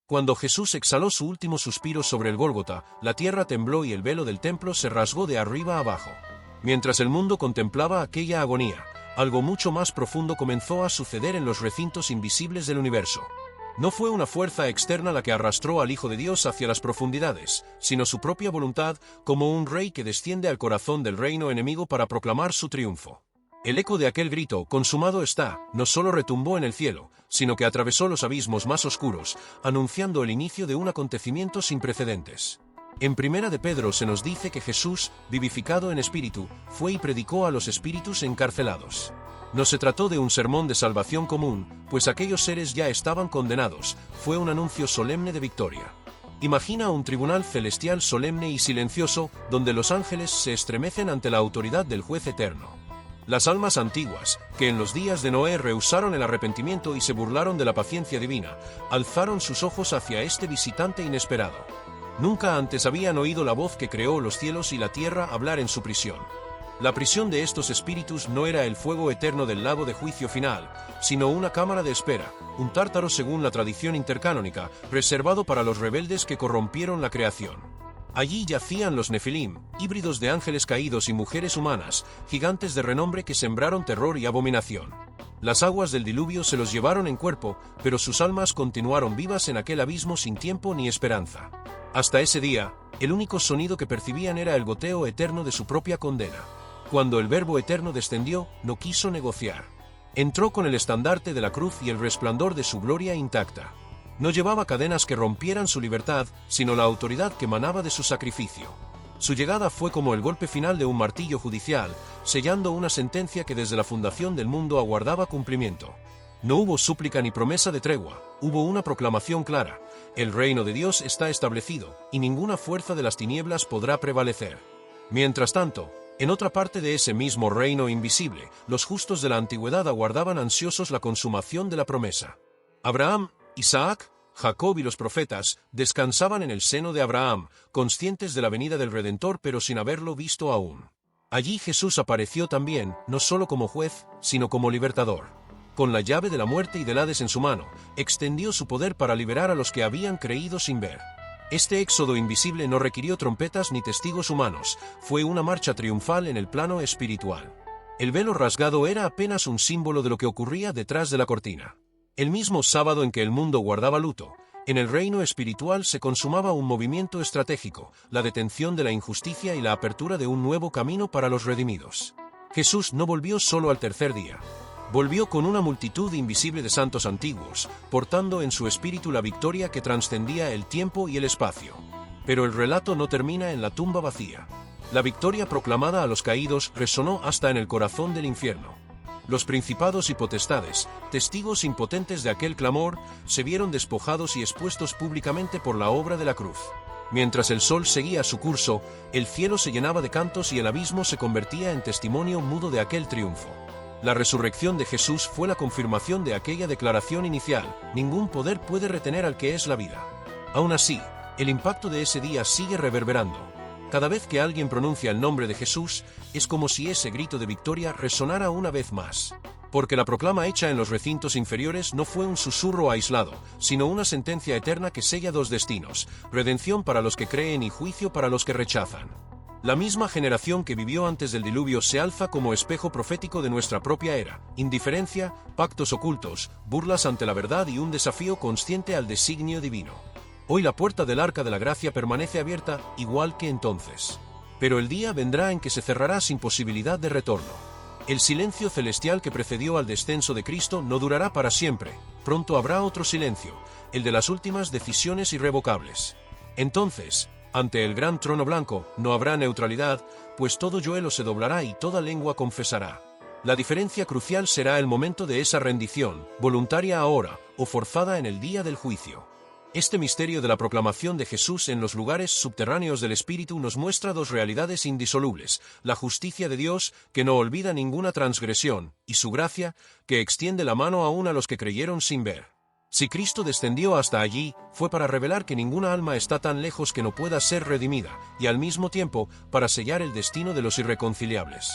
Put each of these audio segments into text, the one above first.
Cuando Jesús exhaló su último suspiro sobre el Gólgota, la tierra tembló y el velo del templo se rasgó de arriba a abajo. Mientras el mundo contemplaba aquella agonía, algo mucho más profundo comenzó a suceder en los recintos invisibles del universo. No fue una fuerza externa la que arrastró al Hijo de Dios hacia las profundidades, sino su propia voluntad, como un rey que desciende al corazón del reino enemigo para proclamar su triunfo. El eco de aquel grito, consumado está, no solo retumbó en el cielo, sino que atravesó los abismos más oscuros, anunciando el inicio de un acontecimiento sin precedentes. En Primera de Pedro se nos dice que Jesús, vivificado en espíritu, fue y predicó a los espíritus encarcelados. No se trató de un sermón de salvación común, pues aquellos seres ya estaban condenados, fue un anuncio solemne de victoria. Imagina un tribunal celestial solemne y silencioso, donde los ángeles se estremecen ante la autoridad del juez eterno. Las almas antiguas, que en los días de Noé rehusaron el arrepentimiento y se burlaron de la paciencia divina, alzaron sus ojos hacia este visitante inesperado. Nunca antes habían oído la voz que creó los cielos y la tierra hablar en su prisión. La prisión de estos espíritus no era el fuego eterno del lago de juicio final, sino una cámara de espera, un tártaro según la tradición intercanónica, reservado para los rebeldes que corrompieron la creación. Allí yacían los Nefilim, híbridos de ángeles caídos y mujeres humanas, gigantes de renombre que sembraron terror y abominación. Las aguas del diluvio se los llevaron en cuerpo, pero sus almas continuaron vivas en aquel abismo sin tiempo ni esperanza. Hasta ese día, el único sonido que percibían era el goteo eterno de su propia condena. Cuando el Verbo eterno descendió, no quiso negociar. Entró con el estandarte de la cruz y el resplandor de su gloria intacta. No llevaba cadenas que rompieran su libertad, sino la autoridad que emanaba de su sacrificio. Su llegada fue como el golpe final de un martillo judicial, sellando una sentencia que desde la fundación del mundo aguardaba cumplimiento. No hubo súplica ni promesa de tregua, hubo una proclamación clara: el reino de Dios está establecido, y ninguna fuerza de las tinieblas podrá prevalecer. Mientras tanto, en otra parte de ese mismo reino invisible, los justos de la antigüedad aguardaban ansiosos la consumación de la promesa. Abraham, Isaac, Jacob y los profetas descansaban en el seno de Abraham, conscientes de la venida del Redentor pero sin haberlo visto aún. Allí Jesús apareció también, no solo como juez, sino como libertador. Con la llave de la muerte y del Hades en su mano, extendió su poder para liberar a los que habían creído sin ver. Este éxodo invisible no requirió trompetas ni testigos humanos, fue una marcha triunfal en el plano espiritual. El velo rasgado era apenas un símbolo de lo que ocurría detrás de la cortina. El mismo sábado en que el mundo guardaba luto, en el reino espiritual se consumaba un movimiento estratégico, la detención de la injusticia y la apertura de un nuevo camino para los redimidos. Jesús no volvió solo al tercer día. Volvió con una multitud invisible de santos antiguos, portando en su espíritu la victoria que trascendía el tiempo y el espacio. Pero el relato no termina en la tumba vacía. La victoria proclamada a los caídos resonó hasta en el corazón del infierno. Los principados y potestades, testigos impotentes de aquel clamor, se vieron despojados y expuestos públicamente por la obra de la cruz. Mientras el sol seguía su curso, el cielo se llenaba de cantos y el abismo se convertía en testimonio mudo de aquel triunfo. La resurrección de Jesús fue la confirmación de aquella declaración inicial: ningún poder puede retener al que es la vida. Aún así, el impacto de ese día sigue reverberando. Cada vez que alguien pronuncia el nombre de Jesús, es como si ese grito de victoria resonara una vez más. Porque la proclama hecha en los recintos inferiores no fue un susurro aislado, sino una sentencia eterna que sella dos destinos: redención para los que creen y juicio para los que rechazan. La misma generación que vivió antes del diluvio se alza como espejo profético de nuestra propia era: indiferencia, pactos ocultos, burlas ante la verdad y un desafío consciente al designio divino. Hoy la puerta del arca de la gracia permanece abierta, igual que entonces. Pero el día vendrá en que se cerrará sin posibilidad de retorno. El silencio celestial que precedió al descenso de Cristo no durará para siempre. Pronto habrá otro silencio, el de las últimas decisiones irrevocables. Entonces, ante el gran trono blanco, no habrá neutralidad, pues todo yuelo se doblará y toda lengua confesará. La diferencia crucial será el momento de esa rendición, voluntaria ahora, o forzada en el día del juicio. Este misterio de la proclamación de Jesús en los lugares subterráneos del Espíritu nos muestra dos realidades indisolubles: la justicia de Dios, que no olvida ninguna transgresión, y su gracia, que extiende la mano aún a los que creyeron sin ver. Si Cristo descendió hasta allí, fue para revelar que ninguna alma está tan lejos que no pueda ser redimida, y al mismo tiempo, para sellar el destino de los irreconciliables.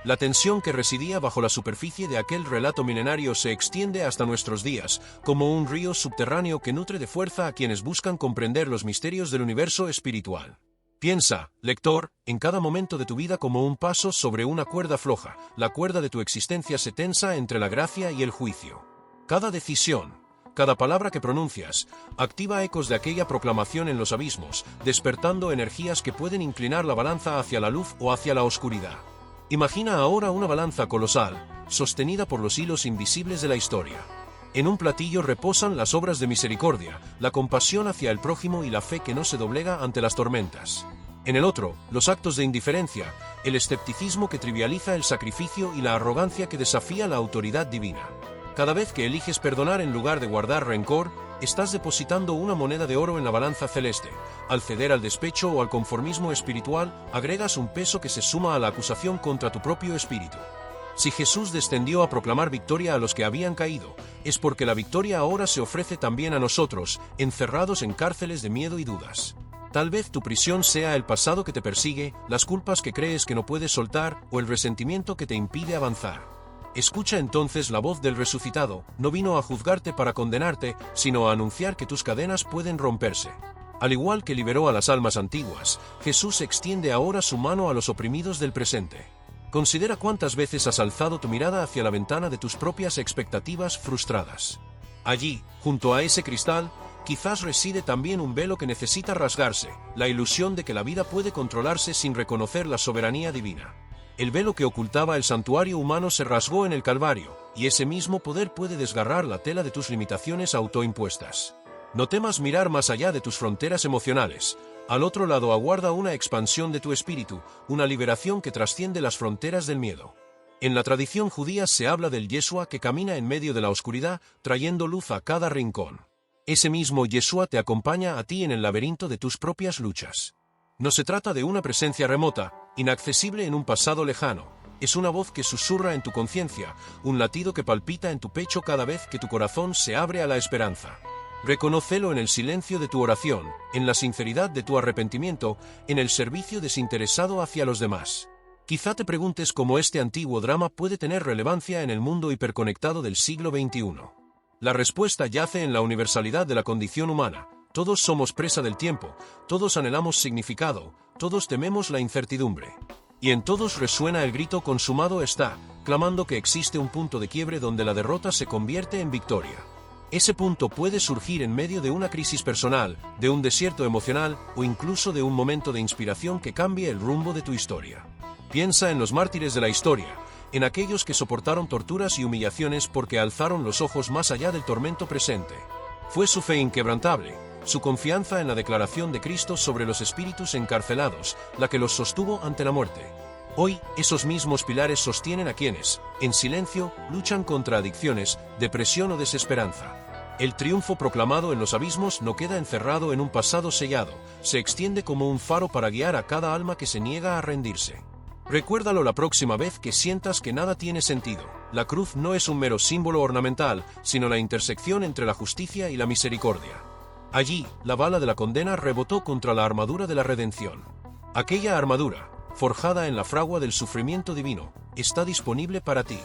La tensión que residía bajo la superficie de aquel relato milenario se extiende hasta nuestros días, como un río subterráneo que nutre de fuerza a quienes buscan comprender los misterios del universo espiritual. Piensa, lector, en cada momento de tu vida como un paso sobre una cuerda floja. La cuerda de tu existencia se tensa entre la gracia y el juicio. Cada decisión, cada palabra que pronuncias, activa ecos de aquella proclamación en los abismos, despertando energías que pueden inclinar la balanza hacia la luz o hacia la oscuridad. Imagina ahora una balanza colosal, sostenida por los hilos invisibles de la historia. En un platillo reposan las obras de misericordia, la compasión hacia el prójimo y la fe que no se doblega ante las tormentas. En el otro, los actos de indiferencia, el escepticismo que trivializa el sacrificio y la arrogancia que desafía la autoridad divina. Cada vez que eliges perdonar en lugar de guardar rencor, estás depositando una moneda de oro en la balanza celeste. Al ceder al despecho o al conformismo espiritual, agregas un peso que se suma a la acusación contra tu propio espíritu. Si Jesús descendió a proclamar victoria a los que habían caído, es porque la victoria ahora se ofrece también a nosotros, encerrados en cárceles de miedo y dudas. Tal vez tu prisión sea el pasado que te persigue, las culpas que crees que no puedes soltar, o el resentimiento que te impide avanzar. Escucha entonces la voz del resucitado, no vino a juzgarte para condenarte, sino a anunciar que tus cadenas pueden romperse. Al igual que liberó a las almas antiguas, Jesús extiende ahora su mano a los oprimidos del presente. Considera cuántas veces has alzado tu mirada hacia la ventana de tus propias expectativas frustradas. Allí, junto a ese cristal, quizás reside también un velo que necesita rasgarse, la ilusión de que la vida puede controlarse sin reconocer la soberanía divina. El velo que ocultaba el santuario humano se rasgó en el Calvario, y ese mismo poder puede desgarrar la tela de tus limitaciones autoimpuestas. No temas mirar más allá de tus fronteras emocionales. Al otro lado aguarda una expansión de tu espíritu, una liberación que trasciende las fronteras del miedo. En la tradición judía se habla del Yeshua que camina en medio de la oscuridad, trayendo luz a cada rincón. Ese mismo Yeshua te acompaña a ti en el laberinto de tus propias luchas. No se trata de una presencia remota, inaccesible en un pasado lejano. Es una voz que susurra en tu conciencia, un latido que palpita en tu pecho cada vez que tu corazón se abre a la esperanza. Reconócelo en el silencio de tu oración, en la sinceridad de tu arrepentimiento, en el servicio desinteresado hacia los demás. Quizá te preguntes cómo este antiguo drama puede tener relevancia en el mundo hiperconectado del siglo XXI. La respuesta yace en la universalidad de la condición humana. Todos somos presa del tiempo, todos anhelamos significado, todos tememos la incertidumbre. Y en todos resuena el grito consumado está, clamando que existe un punto de quiebre donde la derrota se convierte en victoria. Ese punto puede surgir en medio de una crisis personal, de un desierto emocional o incluso de un momento de inspiración que cambie el rumbo de tu historia. Piensa en los mártires de la historia, en aquellos que soportaron torturas y humillaciones porque alzaron los ojos más allá del tormento presente. Fue su fe inquebrantable, su confianza en la declaración de Cristo sobre los espíritus encarcelados, la que los sostuvo ante la muerte. Hoy, esos mismos pilares sostienen a quienes, en silencio, luchan contra adicciones, depresión o desesperanza. El triunfo proclamado en los abismos no queda encerrado en un pasado sellado, se extiende como un faro para guiar a cada alma que se niega a rendirse. Recuérdalo la próxima vez que sientas que nada tiene sentido. La cruz no es un mero símbolo ornamental, sino la intersección entre la justicia y la misericordia. Allí, la bala de la condena rebotó contra la armadura de la redención. Aquella armadura, forjada en la fragua del sufrimiento divino, está disponible para ti.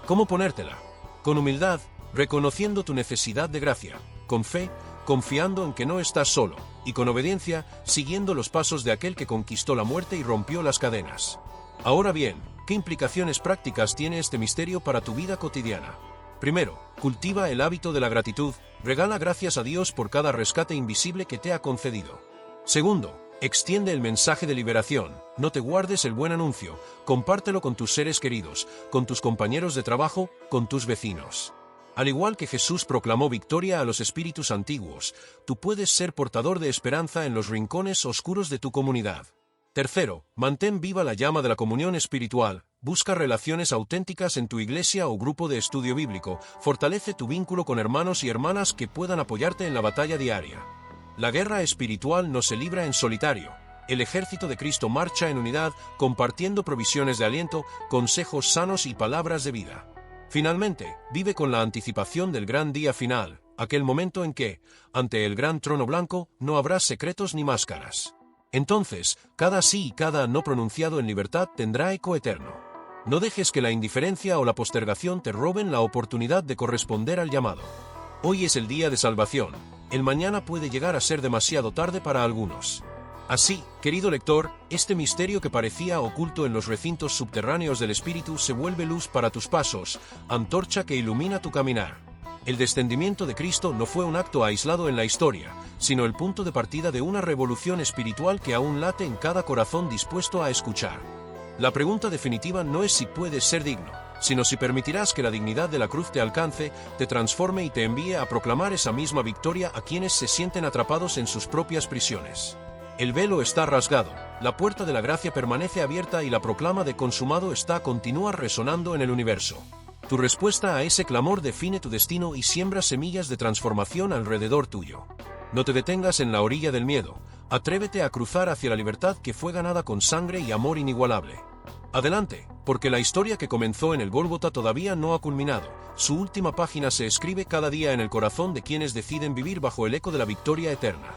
¿Cómo ponértela? Con humildad, reconociendo tu necesidad de gracia, con fe, confiando en que no estás solo, y con obediencia, siguiendo los pasos de aquel que conquistó la muerte y rompió las cadenas. Ahora bien, ¿qué implicaciones prácticas tiene este misterio para tu vida cotidiana? Primero, cultiva el hábito de la gratitud, regala gracias a Dios por cada rescate invisible que te ha concedido. Segundo, extiende el mensaje de liberación, no te guardes el buen anuncio, compártelo con tus seres queridos, con tus compañeros de trabajo, con tus vecinos. Al igual que Jesús proclamó victoria a los espíritus antiguos, tú puedes ser portador de esperanza en los rincones oscuros de tu comunidad. Tercero, mantén viva la llama de la comunión espiritual, busca relaciones auténticas en tu iglesia o grupo de estudio bíblico, fortalece tu vínculo con hermanos y hermanas que puedan apoyarte en la batalla diaria. La guerra espiritual no se libra en solitario. El ejército de Cristo marcha en unidad, compartiendo provisiones de aliento, consejos sanos y palabras de vida. Finalmente, vive con la anticipación del gran día final, aquel momento en que, ante el gran trono blanco, no habrá secretos ni máscaras. Entonces, cada sí y cada no pronunciado en libertad tendrá eco eterno. No dejes que la indiferencia o la postergación te roben la oportunidad de corresponder al llamado. Hoy es el día de salvación. El mañana puede llegar a ser demasiado tarde para algunos. Así, querido lector, este misterio que parecía oculto en los recintos subterráneos del espíritu se vuelve luz para tus pasos, antorcha que ilumina tu caminar. El descendimiento de Cristo no fue un acto aislado en la historia, sino el punto de partida de una revolución espiritual que aún late en cada corazón dispuesto a escuchar. La pregunta definitiva no es si puedes ser digno, sino si permitirás que la dignidad de la cruz te alcance, te transforme y te envíe a proclamar esa misma victoria a quienes se sienten atrapados en sus propias prisiones. El velo está rasgado, la puerta de la gracia permanece abierta y la proclama de consumado continúa resonando en el universo. Tu respuesta a ese clamor define tu destino y siembra semillas de transformación alrededor tuyo. No te detengas en la orilla del miedo, atrévete a cruzar hacia la libertad que fue ganada con sangre y amor inigualable. Adelante, porque la historia que comenzó en el Gólgota todavía no ha culminado, su última página se escribe cada día en el corazón de quienes deciden vivir bajo el eco de la victoria eterna.